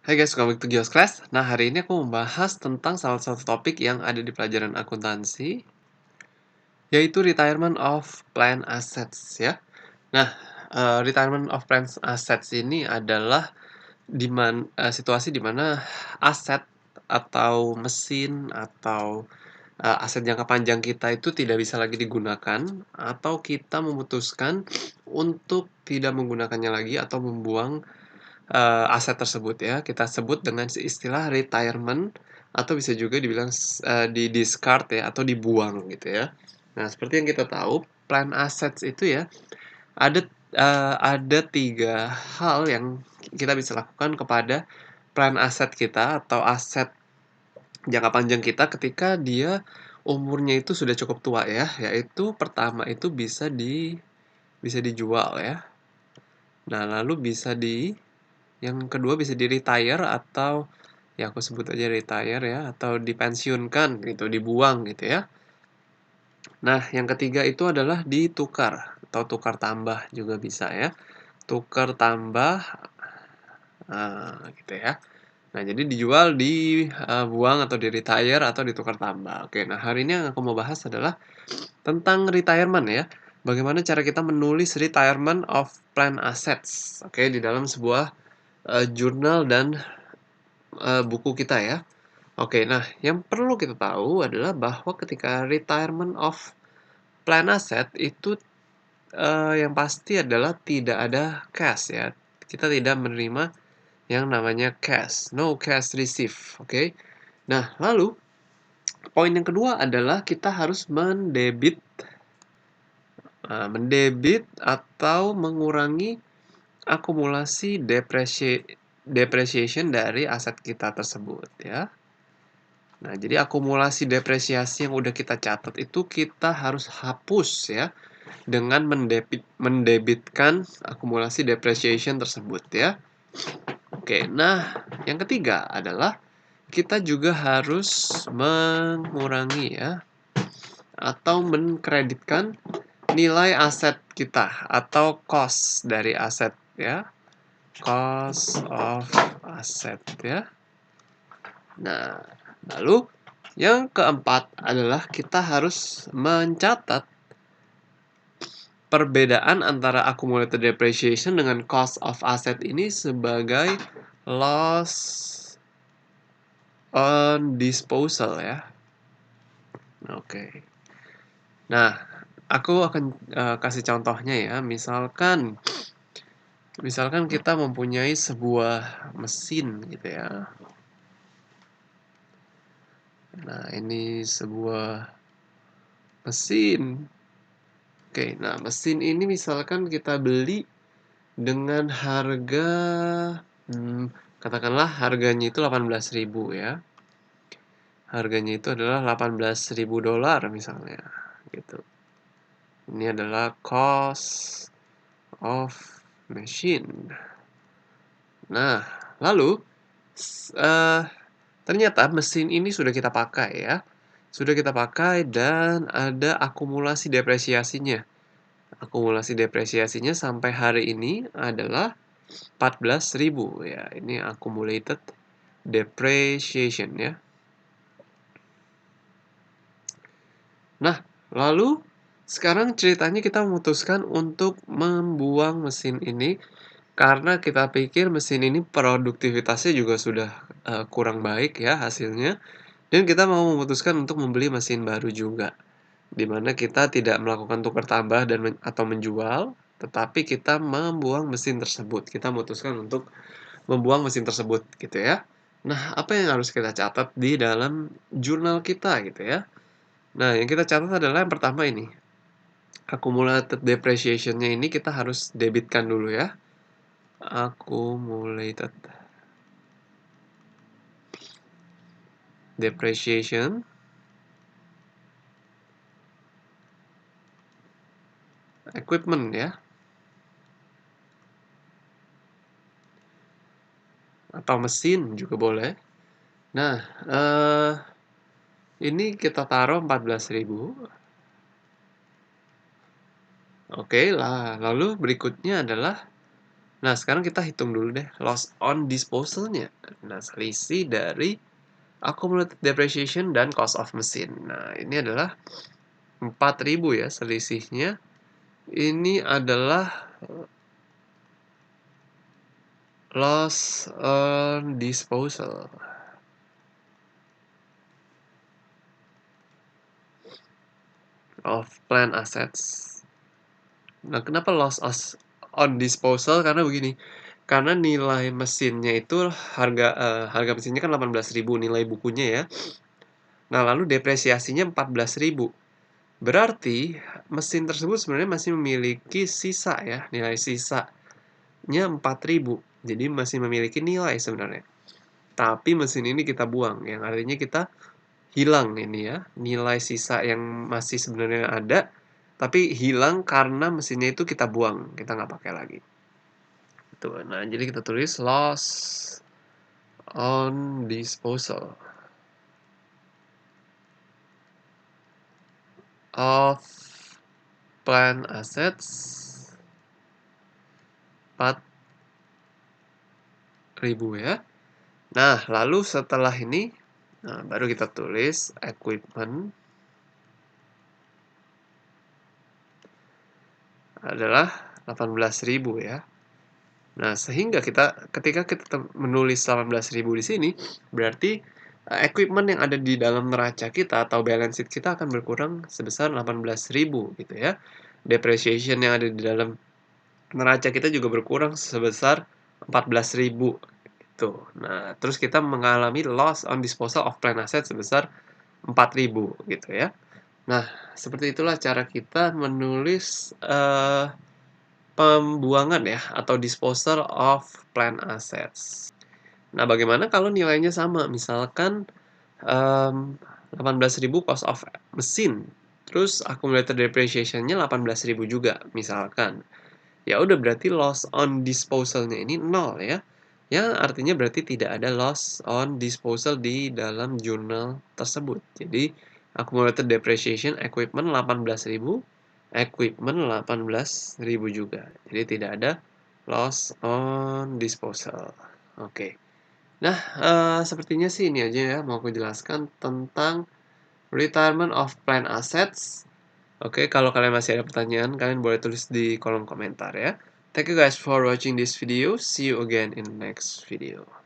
Hai guys, welcome back to Gios Class. Nah, hari ini aku membahas tentang salah satu topik yang ada di pelajaran akuntansi, yaitu retirement of plan assets ya. Nah, retirement of plan assets ini adalah situasi di mana aset atau mesin atau aset jangka panjang kita itu tidak bisa lagi digunakan atau kita memutuskan untuk tidak menggunakannya lagi atau membuang aset tersebut ya, kita sebut dengan istilah retirement atau bisa juga dibilang di-discard ya atau dibuang gitu ya. Nah, seperti yang kita tahu, plan assets itu ya ada 3 hal yang kita bisa lakukan kepada plan aset kita atau aset jangka panjang kita ketika dia umurnya itu sudah cukup tua ya, yaitu pertama itu bisa dijual ya. Nah, lalu yang kedua bisa di-retire atau ya aku sebut aja retire ya atau dipensiunkan gitu, dibuang gitu ya. Nah, yang ketiga itu adalah ditukar atau tukar tambah juga bisa ya. Tukar tambah gitu ya. Nah, jadi dijual, dibuang atau di-retire atau ditukar tambah. Oke, nah hari ini yang aku mau bahas adalah tentang retirement ya. Bagaimana cara kita menulis retirement of plan assets, oke, di dalam sebuah jurnal dan buku kita ya. Oke, nah yang perlu kita tahu adalah bahwa ketika retirement of plan asset itu yang pasti adalah tidak ada cash ya. Kita tidak menerima yang namanya cash, no cash receive, oke. Nah, lalu poin yang kedua adalah kita harus mendebit atau mengurangi akumulasi depreciation dari aset kita tersebut ya. Nah, jadi akumulasi depresiasi yang udah kita catat itu kita harus hapus ya dengan mendebitkan akumulasi depreciation tersebut ya. Oke, nah yang ketiga adalah kita juga harus mengurangi ya atau mengkreditkan nilai aset kita atau cost dari aset ya. Cost of asset ya. Nah, lalu yang keempat adalah kita harus mencatat perbedaan antara accumulated depreciation dengan cost of asset ini sebagai loss on disposal ya. Oke. Nah, aku akan kasih contohnya ya. Misalkan kita mempunyai sebuah mesin gitu ya. Nah, ini sebuah mesin. Oke, nah mesin ini misalkan kita beli dengan harga, katakanlah harganya itu 18.000 ya. Harganya itu adalah 18.000 dolar misalnya, gitu. Ini adalah cost of machine. Nah, lalu ternyata mesin ini sudah kita pakai ya. Sudah kita pakai dan ada akumulasi depresiasinya. Akumulasi depresiasinya sampai hari ini adalah 14.000 ya. Ini accumulated depreciation ya. Nah, lalu sekarang ceritanya kita memutuskan untuk membuang mesin ini karena kita pikir mesin ini produktivitasnya juga sudah kurang baik ya hasilnya. Dan kita mau memutuskan untuk membeli mesin baru juga. Di mana kita tidak melakukan tukar tambah atau menjual, tetapi kita membuang mesin tersebut. Kita memutuskan untuk membuang mesin tersebut gitu ya. Nah, apa yang harus kita catat di dalam jurnal kita gitu ya. Nah, yang kita catat adalah yang pertama ini. Accumulated depreciation-nya ini kita harus debitkan dulu ya. Accumulated depreciation equipment ya. Atau mesin juga boleh. Nah, ini kita taruh 14.000. Oke lah, lalu berikutnya adalah Nah, sekarang kita hitung dulu deh loss on disposal-nya. Nah, selisih dari accumulated depreciation dan cost of mesin. Nah, ini adalah 4.000 ya selisihnya. Ini adalah loss on disposal of plant assets. Nah, kenapa on disposal? Karena begini, karena nilai mesinnya itu harga mesinnya kan 18.000 nilai bukunya ya. Nah, lalu depresiasinya 14.000. Berarti mesin tersebut sebenarnya masih memiliki sisa ya, nilai sisanya 4.000. Jadi masih memiliki nilai sebenarnya. Tapi mesin ini kita buang, yang artinya kita hilang ini ya, nilai sisa yang masih sebenarnya ada, tapi hilang karena mesinnya itu kita buang, kita nggak pakai lagi. Tuh, nah jadi kita tulis loss on disposal of plant assets 4.000 ya. Nah, lalu setelah ini, nah baru kita tulis equipment adalah 18.000 ya. Nah, sehingga ketika kita menulis 18.000 di sini, berarti equipment yang ada di dalam neraca kita atau balance sheet kita akan berkurang sebesar 18.000 gitu ya. Depreciation yang ada di dalam neraca kita juga berkurang sebesar 14.000 gitu. Nah, terus kita mengalami loss on disposal of plant asset sebesar 4.000 gitu ya. Nah, seperti itulah cara kita menulis pembuangan ya atau disposal of plant assets. Nah, bagaimana kalau nilainya sama? Misalkan 18.000 cost of mesin, terus accumulated depreciation-nya 18.000 juga misalkan. Ya udah berarti loss on disposal-nya ini 0 ya. Yang artinya berarti tidak ada loss on disposal di dalam jurnal tersebut. Jadi accumulated depreciation equipment 18.000, equipment 18.000 juga. Jadi tidak ada loss on disposal. Oke. Nah, sepertinya sih ini aja ya mau aku jelaskan tentang retirement of plant assets. Oke, kalau kalian masih ada pertanyaan, kalian boleh tulis di kolom komentar ya. Thank you guys for watching this video. See you again in next video.